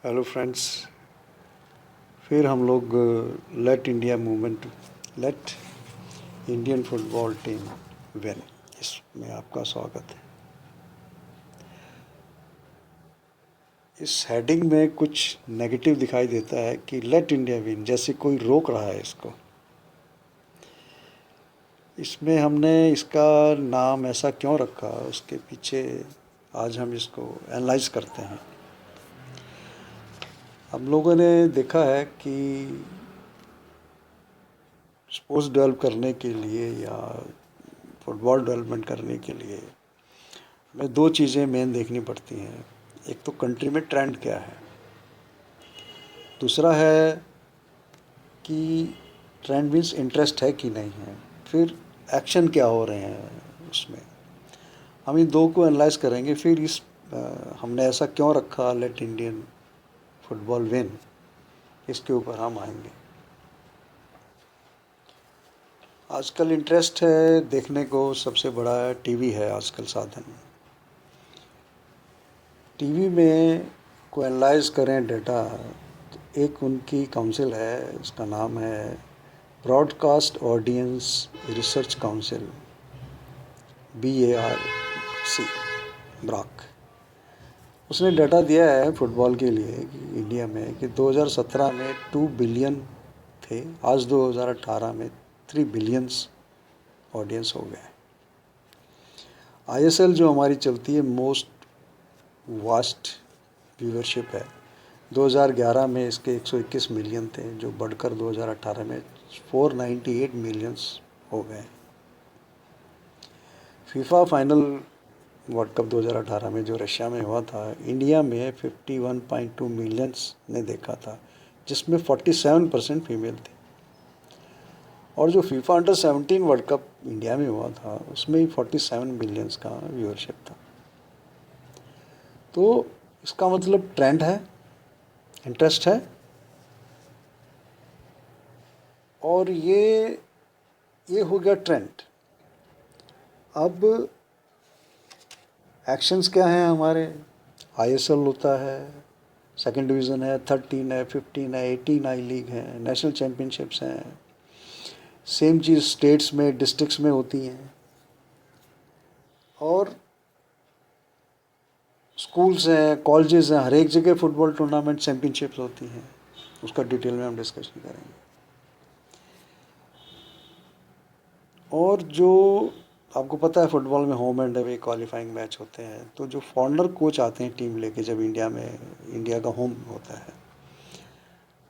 Hello friends. फिर हम लोग let India movement, let Indian football team win, इसमें आपका स्वागत है। इस हेडिंग में कुछ नेगेटिव दिखाई देता है कि लेट इंडिया विन, जैसे कोई रोक रहा है इसको। इसमें हमने इसका नाम ऐसा क्यों रखा, उसके पीछे आज हम इसको एनालाइज करते हैं। हम लोगों ने देखा है कि स्पोर्ट्स डेवलप करने के लिए या फुटबॉल डेवलपमेंट करने के लिए हमें दो चीज़ें मेन देखनी पड़ती हैं। एक तो कंट्री में ट्रेंड क्या है, दूसरा है कि ट्रेंड मीन्स इंटरेस्ट है कि नहीं है, फिर एक्शन क्या हो रहे हैं उसमें। हम इन दो को एनालाइज करेंगे। फिर हमने ऐसा क्यों रखा लेट इंडियन फुटबॉल विन, इसके ऊपर हम आएंगे। आजकल इंटरेस्ट है देखने को, सबसे बड़ा टीवी है आजकल साधन। टीवी में को एनालाइज करें डेटा, तो एक उनकी काउंसिल है, उसका नाम है broadcast audience research council, BARC, Barack. उसने डाटा दिया है फुटबॉल के लिए कि इंडिया में कि 2017 में 2 बिलियन थे, आज 2018 में 3 बिलियंस ऑडियंस हो गए। ISL जो हमारी चलती है, मोस्ट वास्ट व्यूवरशिप है। 2011 में इसके 121 मिलियन थे, जो बढ़कर 2018 में 498 मिलियंस हो गए। फीफा फाइनल वर्ल्ड कप 2018 में जो रशिया में हुआ था, इंडिया में 51.2 मिलियंस ने देखा था, जिसमें 47% फीमेल थे। और जो FIFA under 17 world cup India में हुआ था, उसमें 47 मिलियंस का व्यूअरशिप था। तो इसका मतलब ट्रेंड है, इंटरेस्ट है, और ये हो गया ट्रेंड। अब एक्शंस क्या हैं हमारे। ISL होता है, सेकंड डिवीज़न है, 13 है, 15 है, 18 आई लीग है, नेशनल चैम्पियनशिप्स हैं। सेम चीज़ स्टेट्स में, डिस्ट्रिक्ट्स में होती हैं, और स्कूल्स हैं, कॉलेजेस हैं, हर एक जगह फुटबॉल टूर्नामेंट चैम्पियनशिप्स होती हैं। उसका डिटेल में हम डिस्कशन करेंगे। और जो आपको पता है, फुटबॉल में home and away qualifying match होते हैं, तो जो फॉरेनर कोच आते हैं टीम लेके, जब इंडिया का होम होता है,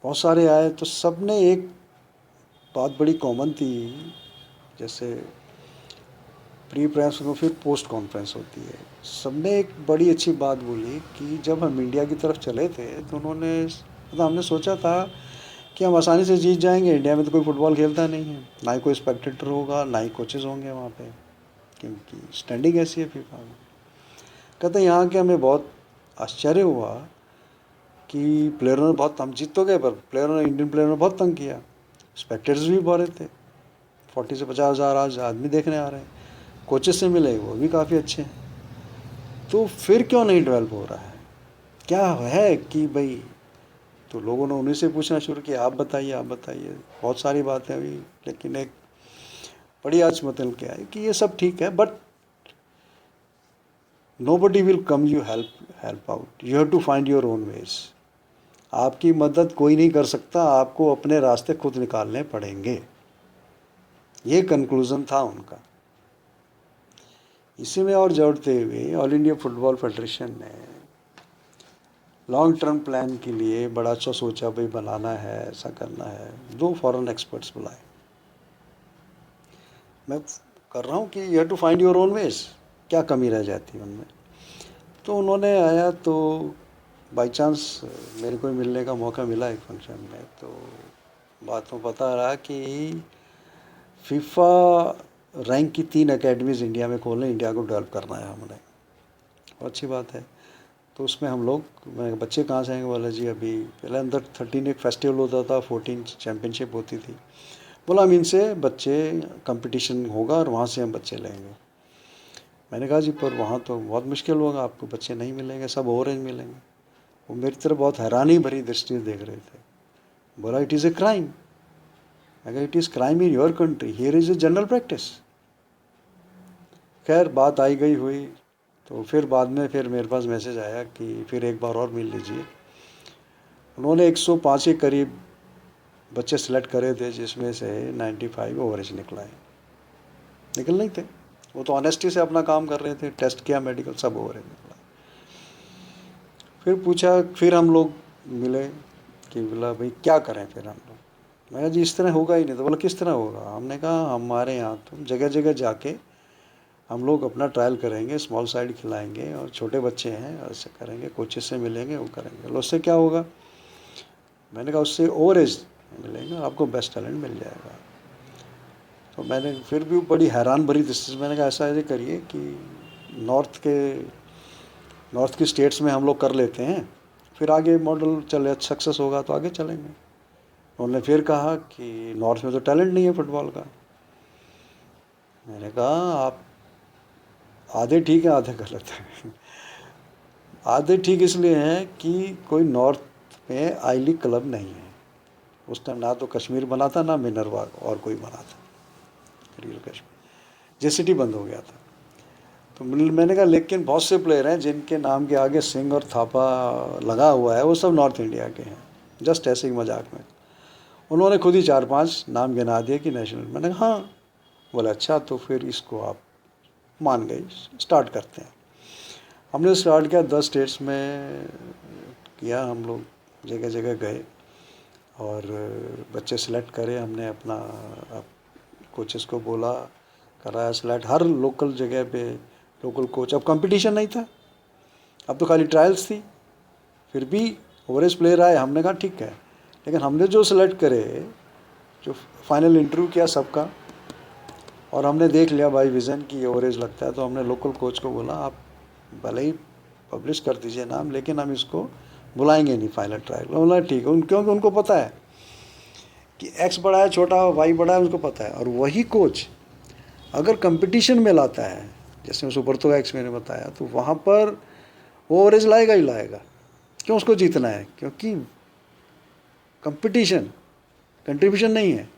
बहुत सारे आए, तो सब ने एक बात बड़ी कॉमन थी। जैसे प्री प्रेस को फिर पोस्ट कॉन्फ्रेंस होती है, सबने एक बड़ी अच्छी बात बोली कि जब हम इंडिया की तरफ चले थे, तो हमने सोचा था कि हम आसानी से जीत जाएंगे। इंडिया में तो कोई फुटबॉल खेलता नहीं है, ना ही कोई स्पेक्टेटर होगा, ना ही कोचेज़ होंगे वहाँ पे, क्योंकि स्टैंडिंग ऐसी है फीफा में। कहते हैं यहाँ के हमें बहुत आश्चर्य हुआ कि प्लेयरों ने बहुत, हम जीत तो गए, पर प्लेयरों ने, इंडियन प्लेयरों ने बहुत तंग किया। स्पेक्टेटर्स भी बहुत थे, 40 से 50 हज़ार आज आदमी देखने आ रहे हैं। कोचेस से मिले, वो भी काफ़ी अच्छे हैं। तो फिर क्यों नहीं डेवलप हो रहा है, क्या है कि भाई। तो लोगों ने उन्हीं से पूछना शुरू किया, आप बताइए, आप बताइए। बहुत सारी बातें हुई, लेकिन एक बड़ी आज मतलब क्या है कि ये सब ठीक है, but nobody will come you help out, you have to find your own ways। आपकी मदद कोई नहीं कर सकता, आपको अपने रास्ते खुद निकालने पड़ेंगे। ये कंक्लूज़न था उनका। इसी में और जोड़ते हुए ऑल इंडिया फुटबॉल फेडरेशन ने लॉन्ग टर्म प्लान के लिए बड़ा अच्छा सोचा, भाई बनाना है, ऐसा करना है। 2 फॉरेन एक्सपर्ट्स बुलाए। मैं कर रहा हूँ कि you have to find your own ways, क्या कमी रह जाती है उनमें। तो उन्होंने आया, तो बाई चांस मेरे को मिलने का मौका मिला एक फंक्शन में। तो बात में पता रहा कि फीफा रैंक की 3 एकेडमीज़ इंडिया में खोलने, इंडिया को डेवलप करना है हमने। अच्छी बात है। तो उसमें हम लोग, मैं, बच्चे कहाँ से आएंगे, बोला जी अभी पहले अंडर 13 एक फेस्टिवल होता था, 14 चैम्पियनशिप होती थी। बोला हम इनसे बच्चे, कंपटीशन होगा और वहाँ से हम बच्चे लेंगे। मैंने कहा जी पर वहाँ तो बहुत मुश्किल होगा, आपको बच्चे नहीं मिलेंगे, सब ऑरेंज मिलेंगे। वो मेरी तरफ बहुत हैरानी भरी दृष्टि से देख रहे थे। बोला इट इज़ ए क्राइम। अगर it is crime in your country, here is a general practice. खैर बात आई गई हुई, तो फिर बाद में फिर मेरे पास मैसेज आया कि फिर एक बार और मिल लीजिए। उन्होंने 105 के करीब बच्चे सेलेक्ट करे थे, जिसमें से 95 ओवरेज निकला है। निकल नहीं थे, वो तो ऑनेस्टी से अपना काम कर रहे थे, टेस्ट किया मेडिकल, सब ओवरेज निकला। फिर पूछा, फिर हम लोग मिले कि बोला भाई क्या करें फिर हम लोग। मैं कहा जी इस तरह होगा ही नहीं। तो बोला किस तरह होगा। हमने कहा हमारे यहाँ तो जगह जगह जाके हम लोग अपना ट्रायल करेंगे, स्मॉल साइड खिलाएंगे, और छोटे बच्चे हैं ऐसे करेंगे, कोचेस से मिलेंगे, वो करेंगे। बोला उससे क्या होगा। मैंने कहा उससे ओवरेज मिलेगा, आपको बेस्ट टैलेंट मिल जाएगा। तो मैंने फिर भी बड़ी हैरान भरी दृष्टि से मैंने कहा ऐसा ऐसे करिए कि नॉर्थ की स्टेट्स में हम लोग कर लेते हैं, फिर आगे मॉडल चले सक्सेस होगा तो आगे चलेंगे। उन्होंने फिर कहा कि नॉर्थ में तो टैलेंट नहीं है फुटबॉल का। मैंने कहा आप आधे ठीक है आधे गलत है। आधे ठीक इसलिए हैं कि कोई नॉर्थ में आई लीग क्लब नहीं है। उस टाइम ना तो कश्मीर बना था, ना मिनरवा और कोई बना था, रियल कश्मीर। जेसीटी बंद हो गया था। तो मैंने कहा लेकिन बहुत से प्लेयर हैं जिनके नाम के आगे सिंह और थापा लगा हुआ है, वो सब नॉर्थ इंडिया के हैं। जस्ट ऐसे ही मजाक में उन्होंने खुद ही 4-5 नाम गिना दिए कि नेशनल। मैंने कहा हाँ। बोला अच्छा तो फिर इसको आप मान गए, स्टार्ट करते हैं। हमने स्टार्ट किया 10 स्टेट्स में किया। हम लोग जगह जगह गए और बच्चे सेलेक्ट करे। हमने अपना कोचेस को बोला, कराया सेलेक्ट हर लोकल जगह पे, लोकल कोच। अब कंपटीशन नहीं था, अब तो खाली ट्रायल्स थी। फिर भी ओवरेज प्लेयर आए, हमने कहा ठीक है। लेकिन हमने जो सेलेक्ट करे, जो फाइनल इंटरव्यू किया सबका, और हमने देख लिया भाई विज़न की ओवरेज लगता है, तो हमने लोकल कोच को बोला आप भले ही पब्लिश कर दीजिए नाम, लेकिन हम इसको बुलाएंगे नहीं फाइनल ट्रायल। बोला ठीक है, क्योंकि उनको पता है कि एक्स बड़ा है, छोटा वाई बड़ा है, उनको पता है। और वही कोच अगर कंपटीशन में लाता है, जैसे सुपर तो एक्स मैंने बताया, तो वहाँ पर वो ओवरेज लाएगा ही लाएगा। क्यों उसको जीतना है, क्योंकि कंपटीशन कंट्रीब्यूशन नहीं है।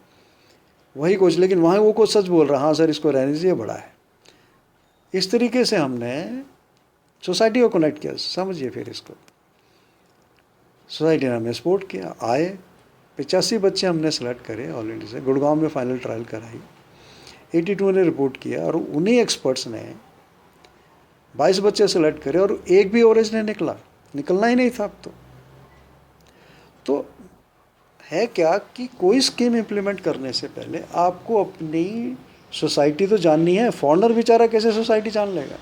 वही कोच, लेकिन वहाँ वो कोच सच बोल रहा, हाँ सर इसको रहने दीजिए, बड़ा है। इस तरीके से हमने सोसाइटी को कनेक्ट किया। समझिए फिर इसको, सोसाइटी ने हमें सपोर्ट किया। आए 85 बच्चे हमने सेलेक्ट करे ऑल इंडिया से। गुड़गांव में फाइनल ट्रायल कराई, 82 ने रिपोर्ट किया, और उन्हीं एक्सपर्ट्स ने 22 बच्चे सेलेक्ट करे, और एक भी ओवरेज नहीं निकलना ही नहीं था अब तो है क्या कि कोई स्कीम इम्प्लीमेंट करने से पहले आपको अपनी सोसाइटी तो जाननी है। फॉरनर बेचारा कैसे सोसाइटी जान लेगा।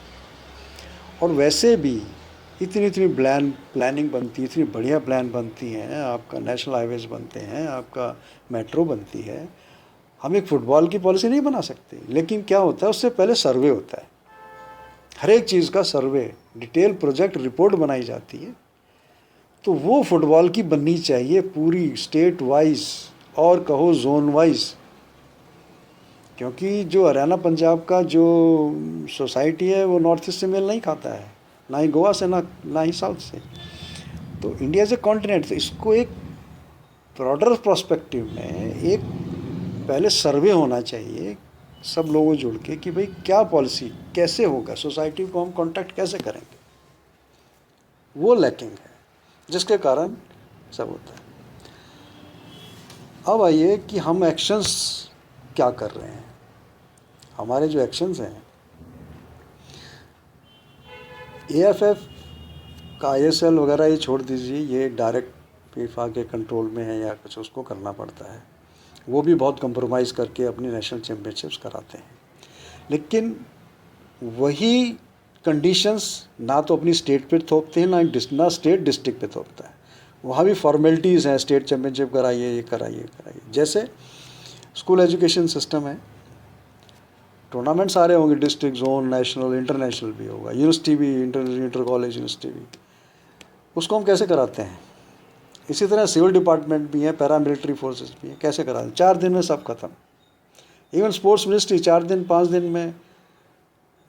और वैसे भी इतनी प्लानिंग बनती है, इतनी बढ़िया प्लान बनती हैं, आपका नेशनल हाईवेज बनते हैं, आपका मेट्रो बनती है। हम एक फ़ुटबॉल की पॉलिसी नहीं बना सकते, लेकिन क्या होता है उससे पहले सर्वे होता है। हर एक चीज़ का सर्वे, डिटेल प्रोजेक्ट रिपोर्ट बनाई जाती है। तो वो फुटबॉल की बननी चाहिए पूरी स्टेट वाइज, और कहो जोन वाइज। क्योंकि जो हरियाणा पंजाब का जो सोसाइटी है वो नॉर्थ ईस्ट से मेल नहीं खाता है, ना ही गोवा से, ना ही साउथ से। तो इंडिया एज ए कॉन्टिनेंट, तो इसको एक ब्रॉडर पर्सपेक्टिव में एक पहले सर्वे होना चाहिए सब लोगों जुड़ के कि भाई क्या पॉलिसी कैसे होगा, सोसाइटी को हम कॉन्टैक्ट कैसे करेंगे। वो लैकिंग है, जिसके कारण सब होता है। अब आइए कि हम एक्शंस क्या कर रहे हैं। हमारे जो एक्शंस हैं, एएफएफ का आईएसएल वगैरह ये छोड़ दीजिए, ये डायरेक्ट फीफा के कंट्रोल में है या कुछ, उसको करना पड़ता है। वो भी बहुत कंप्रोमाइज़ करके अपनी नेशनल चैम्पियनशिप्स कराते हैं। लेकिन वही कंडीशंस ना तो अपनी स्टेट पे थोपते हैं, ना स्टेट डिस्ट्रिक्ट पे थोपता है। वहाँ भी फॉर्मेलिटीज़ हैं, स्टेट चैम्पियनशिप कराइए, ये कराइए। जैसे स्कूल एजुकेशन सिस्टम है, टूर्नामेंट्स सारे होंगे, डिस्ट्रिक्ट, जोन, नेशनल, इंटरनेशनल भी होगा, यूनिवर्सिटी भी, इंटर कॉलेज यूनिवर्सिटी भी। उसको हम कैसे कराते हैं। इसी तरह सिविल डिपार्टमेंट भी है, पैरामिलिट्री फोर्सेस भी हैं, कैसे कराते हैं। 4 दिन में सब खत्म। इवन स्पोर्ट्स मिनिस्ट्री 4 दिन 5 दिन में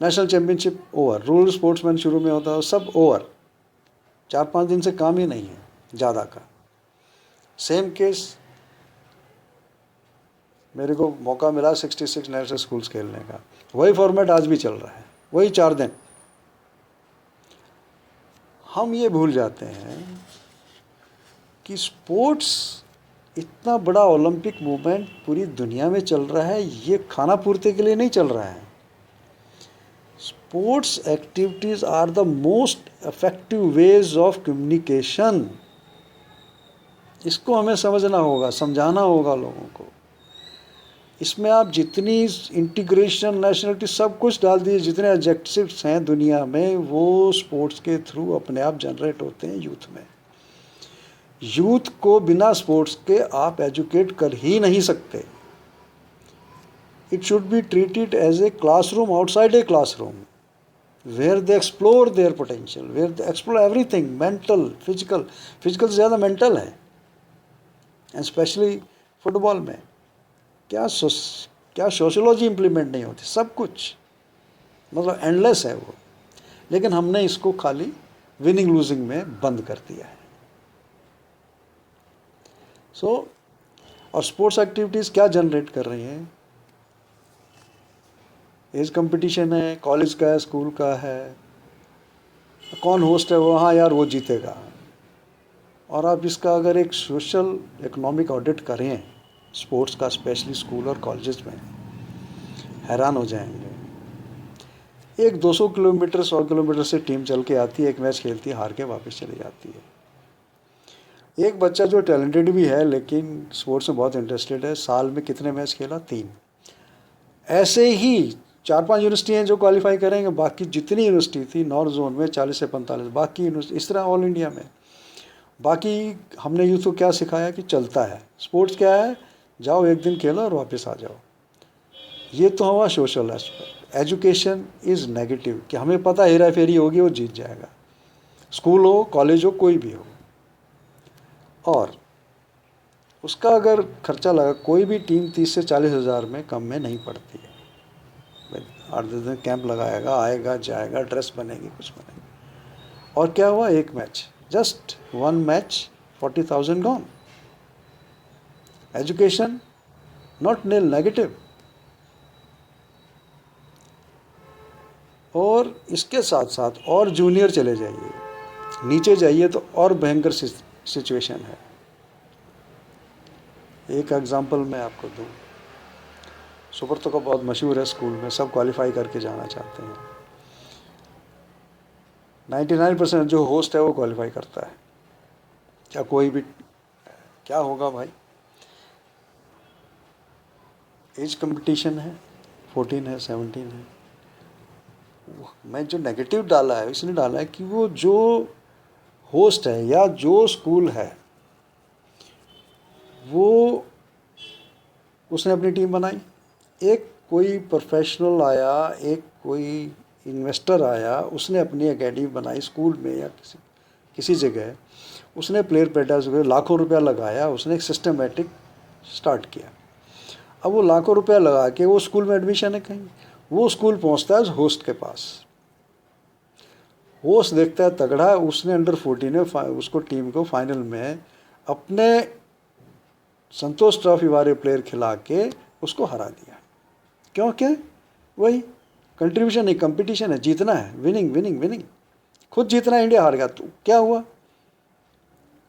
national championship over. Rural sportsman शुरू में होता है, सब ओवर। 4-5 दिन से काम ही नहीं है ज़्यादा का। सेम केस मेरे को मौका मिला 66 नेशनल स्कूल्स खेलने का, वही फॉर्मेट आज भी चल रहा है, वही 4 दिन। हम ये भूल जाते हैं कि स्पोर्ट्स इतना बड़ा ओलंपिक मूवमेंट पूरी दुनिया में चल रहा है, ये खाना पूर्ति के लिए नहीं चल रहा है। Sports activities are the most effective ways of communication. इसको हमें समझना होगा, समझाना होगा लोगों को। इसमें आप जितनी इंटीग्रेशन, नेशनलिटी, सब कुछ डाल दीजिए, जितने एडजेक्टिव्स हैं दुनिया में, वो स्पोर्ट्स के थ्रू अपने आप जनरेट होते हैं यूथ में। यूथ को बिना स्पोर्ट्स के आप एजुकेट कर ही नहीं सकते। It should be treated as a classroom outside a classroom, where they explore their potential, where they explore everything, mental, physical से ज़्यादा मेंटल है, एंड स्पेशली फुटबॉल में क्या सोशोलॉजी इम्प्लीमेंट नहीं होती, सब कुछ मतलब एंडलेस है वो। लेकिन हमने इसको खाली विनिंग लूजिंग में बंद कर दिया है। और स्पोर्ट्स एक्टिविटीज़ क्या जनरेट कर रही हैं? एज कंपटीशन है, कॉलेज का है, स्कूल का है, कौन होस्ट है वो, हाँ यार वो जीतेगा। और आप इसका अगर एक सोशल इकोनॉमिक ऑडिट करें स्पोर्ट्स का, स्पेशली स्कूल और कॉलेजेस में, हैरान हो जाएंगे। एक 200 किलोमीटर 100 किलोमीटर से टीम चल के आती है, एक मैच खेलती है, हार के वापस चली जाती है। एक बच्चा जो टैलेंटेड भी है लेकिन स्पोर्ट्स में बहुत इंटरेस्टेड है, साल में कितने मैच खेला? 3। ऐसे ही 4-5 यूनिवर्सिटी हैं जो क्वालिफाई करेंगे, बाकी जितनी यूनिवर्सिटी थी नॉर्थ जोन में 40 से 45, बाकी यूनिवर्सिटी, इस तरह ऑल इंडिया में। बाकी हमने यूथ को क्या सिखाया कि चलता है स्पोर्ट्स, क्या है, जाओ एक दिन खेलो और वापस आ जाओ। ये तो हुआ social aspect. Education is negative, कि हमें पता हेरा फेरी होगी, वो जीत जाएगा, स्कूल हो, कॉलेज हो, कोई भी हो। और उसका अगर खर्चा लगा, कोई भी टीम 30 से 40 हज़ार में कम में नहीं पड़ती है। 8 दिन कैंप लगाएगा, आएगा जाएगा, ड्रेस बनेगी, कुछ बनेगी। और क्या हुआ? एक match, just 1 match, 40,000 gone. Education not nil, negative. और इसके साथ साथ और जूनियर चले जाइए, नीचे जाइए तो और भयंकर सिचुएशन है। एक एग्जांपल मैं आपको दूं, सुब्रतो का बहुत मशहूर है, स्कूल में सब क्वालिफाई करके जाना चाहते हैं। 99% जो होस्ट है वो क्वालिफाई करता है। क्या कोई भी, क्या होगा भाई? एज कंपटीशन है, 14 है, 17 है। मैं जो नेगेटिव डाला है इसलिए डाला है कि वो जो होस्ट है या जो स्कूल है, वो उसने अपनी टीम बनाई, एक कोई प्रोफेशनल आया, एक कोई इन्वेस्टर आया, उसने अपनी एकेडमी बनाई स्कूल में या किसी जगह, उसने प्लेयर पैदा हुए, लाखों रुपया लगाया, उसने एक सिस्टमेटिक स्टार्ट किया। अब वो लाखों रुपया लगा के वो स्कूल में एडमिशन है कहीं, वो स्कूल पहुंचता है होस्ट के पास, होस्ट देखता है तगड़ा, उसने अंडर 14 में उसको टीम को फाइनल में अपने संतोष ट्रॉफी वाले प्लेयर खिला के उसको हरा दिया। क्यों? क्या? वही कंट्रीब्यूशन नहीं, कंपटीशन है, जीतना है, विनिंग विनिंग विनिंग, खुद जीतना है। इंडिया हार गया तो क्या हुआ?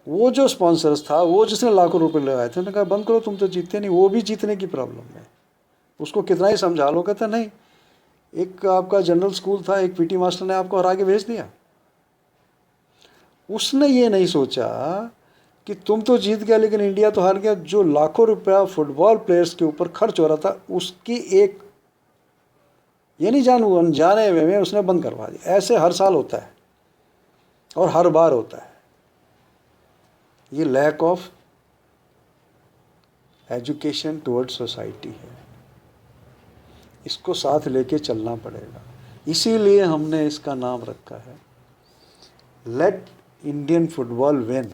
वो जो स्पॉन्सर्स था, वो जिसने लाखों रुपए लगाए थे, उन्होंने कहा बंद करो, तुम तो जीतते नहीं। वो भी जीतने की प्रॉब्लम है, उसको कितना ही समझा लो, कहता नहीं। एक आपका जनरल स्कूल था, एक पीटी मास्टर ने आपको हरा के भेज दिया। उसने ये नहीं सोचा कि तुम तो जीत गया लेकिन इंडिया तो हार गया। जो लाखों रुपया फुटबॉल प्लेयर्स के ऊपर खर्च हो रहा था, उसकी एक ये नहीं जानू अनजाने में उसने बंद करवा दिया। ऐसे हर साल होता है और हर बार होता है। ये lack of education towards society है, इसको साथ लेके चलना पड़ेगा। इसीलिए हमने इसका नाम रखा है लेट इंडियन फुटबॉल विन।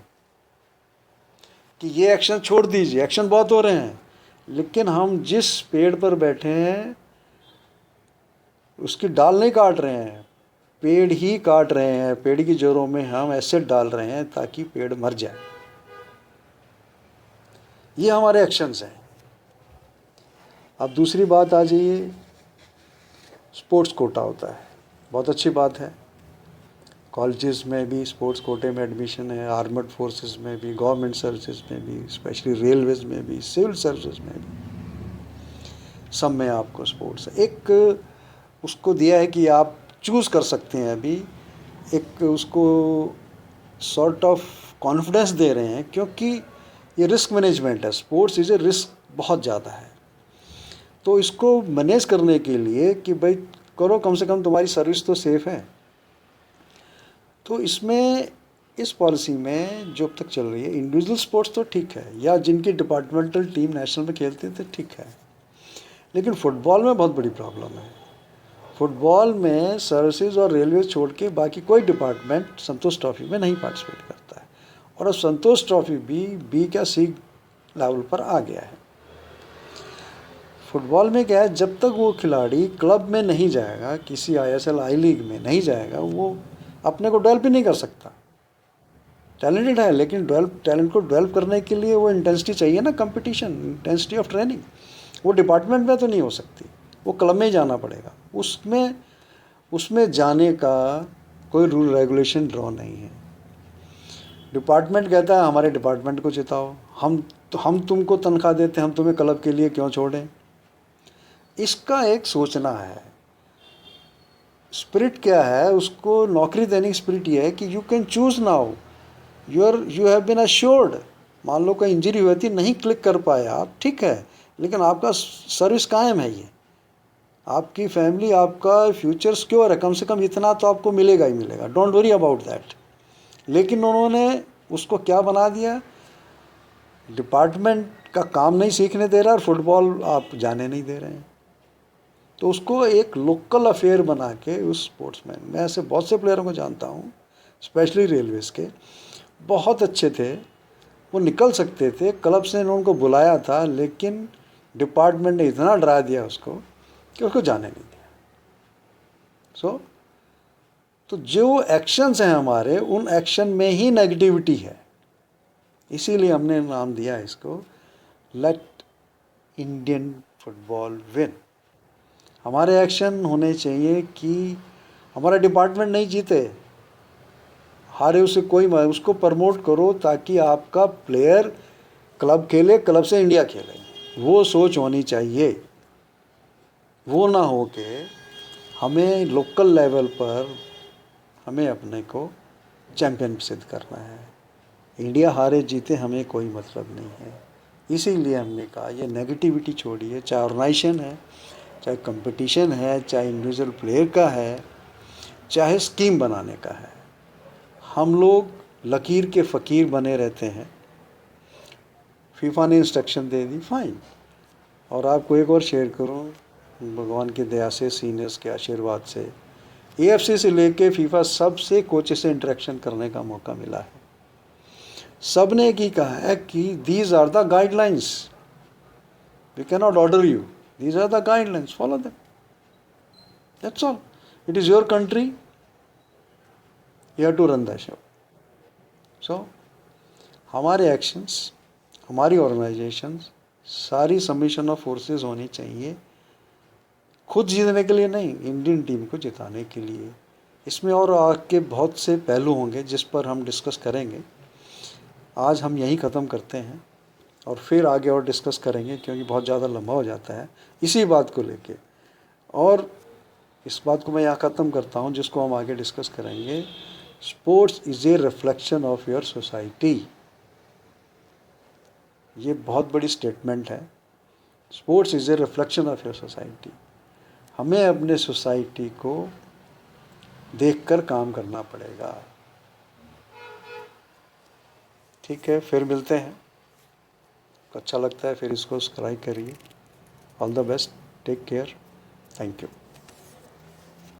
कि ये एक्शन छोड़ दीजिए, एक्शन बहुत हो रहे हैं, लेकिन हम जिस पेड़ पर बैठे हैं उसकी डाल नहीं काट रहे हैं, पेड़ ही काट रहे हैं, पेड़ की जड़ों में हम एसिड डाल रहे हैं ताकि पेड़ मर जाए। ये हमारे एक्शंस हैं। अब दूसरी बात आ जाइए, स्पोर्ट्स कोटा होता है, बहुत अच्छी बात है। कॉलेजेस में भी स्पोर्ट्स कोटे में एडमिशन है, आर्मड फोर्सेस में भी, गवर्नमेंट सर्विसेज में भी, स्पेशली रेलवेज में भी, सिविल सर्विसेज में भी, सब में आपको स्पोर्ट्स एक उसको दिया है कि आप चूज़ कर सकते हैं। अभी एक उसको सॉर्ट ऑफ कॉन्फिडेंस दे रहे हैं, क्योंकि ये रिस्क मैनेजमेंट है। स्पोर्ट्स इज़ ए रिस्क बहुत ज़्यादा है, तो इसको मैनेज करने के लिए कि भाई करो, कम से कम तुम्हारी सर्विस तो सेफ़ है। तो इसमें इस पॉलिसी में जो अब तक चल रही है, इंडिविजुअल स्पोर्ट्स तो ठीक है, या जिनकी डिपार्टमेंटल टीम नेशनल में खेलते थे ठीक है, लेकिन फ़ुटबॉल में बहुत बड़ी प्रॉब्लम है। फुटबॉल में सर्विसेज और रेलवे छोड़ के बाकी कोई डिपार्टमेंट संतोष ट्रॉफी में नहीं पार्टिसिपेट करता है। और अब संतोष ट्रॉफी भी बी क्या सी लेवल पर आ गया है। फुटबॉल में क्या है, जब तक वो खिलाड़ी क्लब में नहीं जाएगा, किसी ISL आई लीग में नहीं जाएगा, वो अपने को डेवलप ही नहीं कर सकता। टैलेंटेड है, लेकिन टैलेंट को डेवलप करने के लिए वो इंटेंसिटी चाहिए ना, कंपटीशन, इंटेंसिटी ऑफ ट्रेनिंग। वो डिपार्टमेंट में तो नहीं हो सकती, वो क्लब में ही जाना पड़ेगा। उसमें जाने का कोई रूल रेगुलेशन ड्रॉ नहीं है। डिपार्टमेंट कहता है हमारे डिपार्टमेंट को जिताओ, हम तुमको तनख्वाह देते हैं, हम तुम्हें क्लब के लिए क्यों छोड़ें। इसका एक सोचना है। स्पिरिट क्या है, उसको नौकरी देने की स्पिरिट ये है कि you can choose now, you have been assured. मान लो कोई इंजरी हुई थी, नहीं क्लिक कर पाए आप, ठीक है, लेकिन आपका सर्विस कायम है, ये आपकी फैमिली, आपका फ्यूचर सिक्योर है, कम से कम इतना तो आपको मिलेगा ही मिलेगा, डोंट वरी अबाउट दैट। लेकिन उन्होंने उसको क्या बना दिया, डिपार्टमेंट का काम नहीं सीखने दे रहा और फुटबॉल आप जाने नहीं दे रहे हैं। तो उसको एक लोकल अफेयर बना के उस स्पोर्ट्समैन, मैं ऐसे बहुत से प्लेयरों को जानता हूँ, स्पेशली रेलवेज़ के, बहुत अच्छे थे, वो निकल सकते थे, क्लब से उनको बुलाया था, लेकिन डिपार्टमेंट ने इतना डरा दिया उसको कि उसको जाने नहीं दिया। तो जो एक्शंस हैं हमारे, उन एक्शन में ही नेगेटिविटी है। इसीलिए हमने नाम दिया इसको लेट इंडियन फुटबॉल विन। हमारे एक्शन होने चाहिए कि हमारा डिपार्टमेंट नहीं जीते, हारे उसे कोई, उसको प्रमोट करो ताकि आपका प्लेयर क्लब खेले, क्लब से इंडिया खेले। वो सोच होनी चाहिए। वो ना हो के हमें लोकल लेवल पर हमें अपने को चैम्पियन सिद्ध करना है। इंडिया हारे जीते हमें कोई मतलब नहीं है। इसीलिए हमने कहा ये नेगेटिविटी छोड़िए, चाहे ऑर्गेनाइजेशन है, चाहे कंपटीशन है, चाहे इंडिविजुअल प्लेयर का है, चाहे स्कीम बनाने का है। हम लोग लकीर के फ़कीर बने रहते हैं। फीफा ने इंस्ट्रक्शन दे दी, फाइन। और आपको एक और शेयर करूं, भगवान की दया से, सीनियर्स के आशीर्वाद से, AFC से लेके फीफा सबसे कोचेस से इंटरेक्शन करने का मौका मिला है। सब ने एक ही कहा है कि these are the guidelines, we can not order you, these are the guidelines, follow them, that's all. It is your country, you have to run the show. So हमारे एक्शंस, हमारी ऑर्गेनाइजेशंस, सारी सबमिशन ऑफ फोर्सेस होनी चाहिए खुद जीतने के लिए नहीं, इंडियन टीम को जिताने के लिए। इसमें और आगे बहुत से पहलू होंगे जिस पर हम डिस्कस करेंगे। आज हम यहीं ख़त्म करते हैं और फिर आगे और डिस्कस करेंगे, क्योंकि बहुत ज़्यादा लंबा हो जाता है इसी बात को लेके। और इस बात को मैं यहाँ ख़त्म करता हूँ, जिसको हम आगे डिस्कस करेंगे। Sports is a reflection of your society. ये बहुत बड़ी स्टेटमेंट है। Sports is a reflection of your society. हमें अपने सोसाइटी को देखकर काम करना पड़ेगा। ठीक है, फिर मिलते हैं। अच्छा लगता है फिर इसको सब्सक्राइब करिए। All the best, take care, thank you.